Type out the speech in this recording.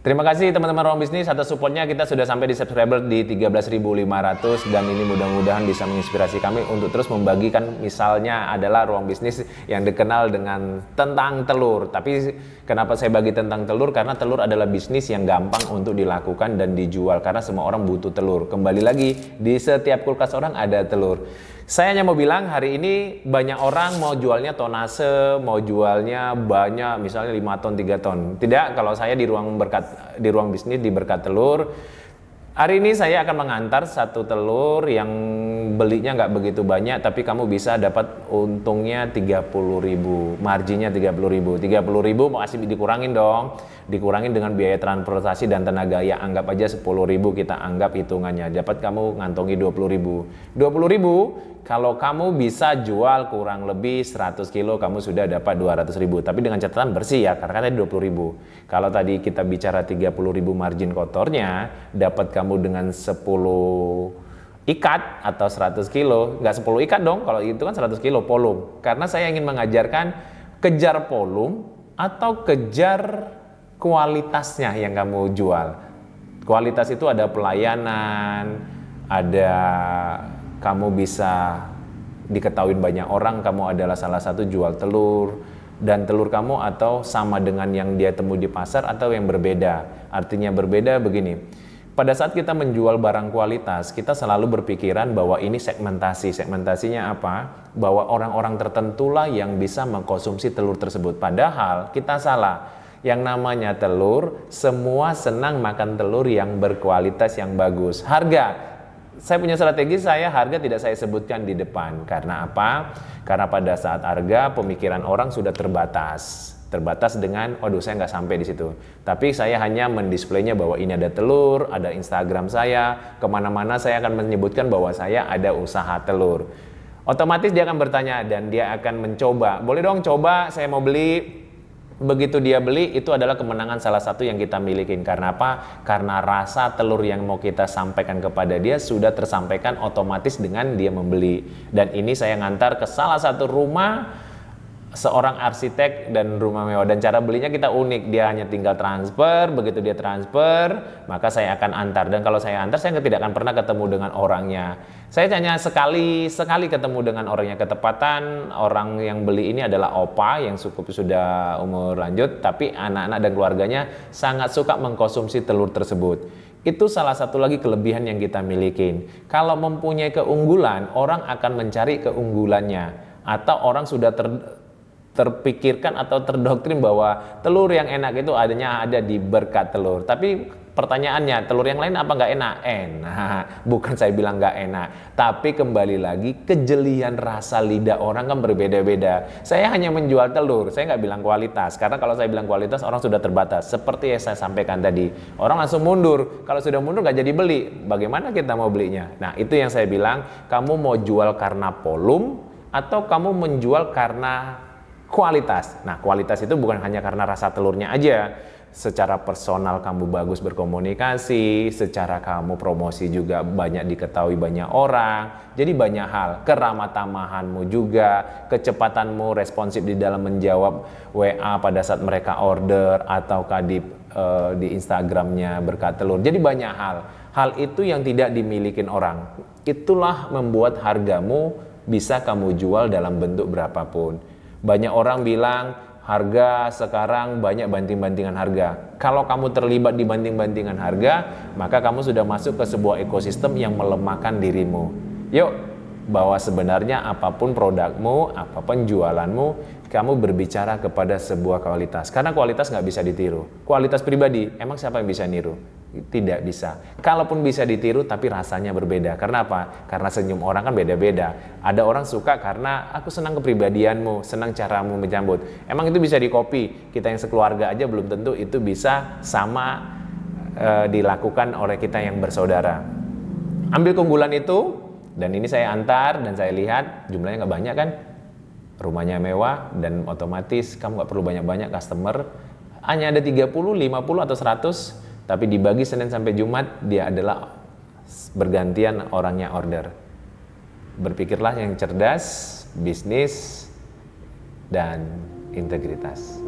Terima kasih teman-teman Ruang Bisnis atas supportnya. Kita sudah sampai di subscriber di 13.500 dan ini mudah-mudahan bisa menginspirasi kami untuk terus membagikan, misalnya adalah Ruang Bisnis yang dikenal dengan tentang telur. Tapi kenapa saya bagi tentang telur? Karena telur adalah bisnis yang gampang untuk dilakukan dan dijual karena semua orang butuh telur. Kembali lagi, di setiap kulkas orang ada telur. Saya hanya mau bilang hari ini banyak orang mau jualnya tonase, mau jualnya banyak, misalnya 5 ton, 3 ton. Tidak, kalau saya di ruang bisnis di Berkat Telur, hari ini saya akan mengantar satu telur yang belinya nggak begitu banyak, tapi kamu bisa dapat untungnya 30.000, marginnya 30.000. 30.000 masih dikurangin dong, dikurangin dengan biaya transportasi dan tenaga. Ya anggap aja 10.000 kita anggap hitungannya, dapat kamu ngantongi 20.000. 20.000 kalau kamu bisa jual kurang lebih 100 kilo, kamu sudah dapat 200.000. Tapi dengan catatan bersih ya, karena tadi 20.000. Kalau tadi kita bicara 30.000 margin kotornya, dapat kamu dengan 10 ikat atau 100 kilo. Nggak 10 ikat dong, kalau itu kan 100 kilo polum. Karena saya ingin mengajarkan kejar polum atau kejar kualitasnya yang kamu jual. Kualitas itu ada pelayanan, ada kamu bisa diketahui banyak orang, kamu adalah salah satu jual telur, dan telur kamu atau sama dengan yang dia temui di pasar atau yang berbeda. Artinya berbeda begini, pada saat kita menjual barang kualitas, kita selalu berpikiran bahwa ini segmentasi. Segmentasinya apa? Bahwa orang-orang tertentulah yang bisa mengkonsumsi telur tersebut. Padahal kita salah. Yang namanya telur, semua senang makan telur yang berkualitas, yang bagus. Harga, saya punya strategi, harga tidak saya sebutkan di depan. Karena apa? Karena pada saat harga, pemikiran orang sudah terbatas dengan, waduh saya nggak sampai di situ. Tapi saya hanya mendisplaynya bahwa ini ada telur, ada Instagram saya, kemana-mana saya akan menyebutkan bahwa saya ada usaha telur. Otomatis dia akan bertanya dan dia akan mencoba. Boleh dong coba, saya mau beli. Begitu dia beli, itu adalah kemenangan salah satu yang kita milikin. Karena apa? Karena rasa telur yang mau kita sampaikan kepada dia sudah tersampaikan otomatis dengan dia membeli. Dan ini saya ngantar ke salah satu rumah seorang arsitek dan rumah mewah, dan cara belinya kita unik. Dia hanya tinggal transfer, begitu dia transfer maka saya akan antar, dan kalau saya antar saya tidak akan pernah ketemu dengan orangnya. Saya hanya sekali ketemu dengan orangnya. Ketepatan orang yang beli ini adalah opa yang sudah umur lanjut, tapi anak-anak dan keluarganya sangat suka mengkonsumsi telur tersebut. Itu salah satu lagi kelebihan yang kita milikin. Kalau mempunyai keunggulan, orang akan mencari keunggulannya, atau orang sudah terpikirkan atau terdoktrin bahwa telur yang enak itu ada di Berkat Telur. Tapi pertanyaannya, telur yang lain apa nggak enak? Enak, bukan saya bilang nggak enak. Tapi kembali lagi, kejelian rasa lidah orang kan berbeda-beda. Saya hanya menjual telur, saya nggak bilang kualitas. Karena kalau saya bilang kualitas, orang sudah terbatas. Seperti yang saya sampaikan tadi, orang langsung mundur. Kalau sudah mundur nggak jadi beli, bagaimana kita mau belinya? Nah itu yang saya bilang, kamu mau jual karena volum atau kamu menjual karena kualitas. Nah, kualitas itu bukan hanya karena rasa telurnya aja. Secara personal kamu bagus berkomunikasi, secara kamu promosi juga banyak diketahui banyak orang. Jadi banyak hal, keramah tamahanmu juga, kecepatanmu responsif di dalam menjawab WA pada saat mereka order, ataukah di Instagramnya Berkat Telur. Jadi banyak hal. Hal itu yang tidak dimiliki orang. Itulah membuat hargamu bisa kamu jual dalam bentuk berapapun. Banyak orang bilang harga sekarang banyak banting-bantingan harga. Kalau kamu terlibat di banting-bantingan harga, maka kamu sudah masuk ke sebuah ekosistem yang melemahkan dirimu. Yuk, bahwa sebenarnya apapun produkmu, apapun jualanmu, kamu berbicara kepada sebuah kualitas. Karena kualitas nggak bisa ditiru. Kualitas pribadi, emang siapa yang bisa niru? Tidak bisa. Kalaupun bisa ditiru, tapi rasanya berbeda. Karena apa? Karena senyum orang kan beda-beda. Ada orang suka karena aku senang kepribadianmu, senang caramu menyambut. Emang itu bisa dikopi. Kita yang sekeluarga aja belum tentu itu bisa sama dilakukan oleh kita yang bersaudara. Ambil keunggulan itu, dan ini saya antar dan saya lihat jumlahnya nggak banyak kan. Rumahnya mewah dan otomatis kamu nggak perlu banyak-banyak customer. Hanya ada 30, 50 atau 100. Tapi dibagi Senin sampai Jumat, dia adalah bergantian orangnya order. Berpikirlah yang cerdas, bisnis, dan integritas.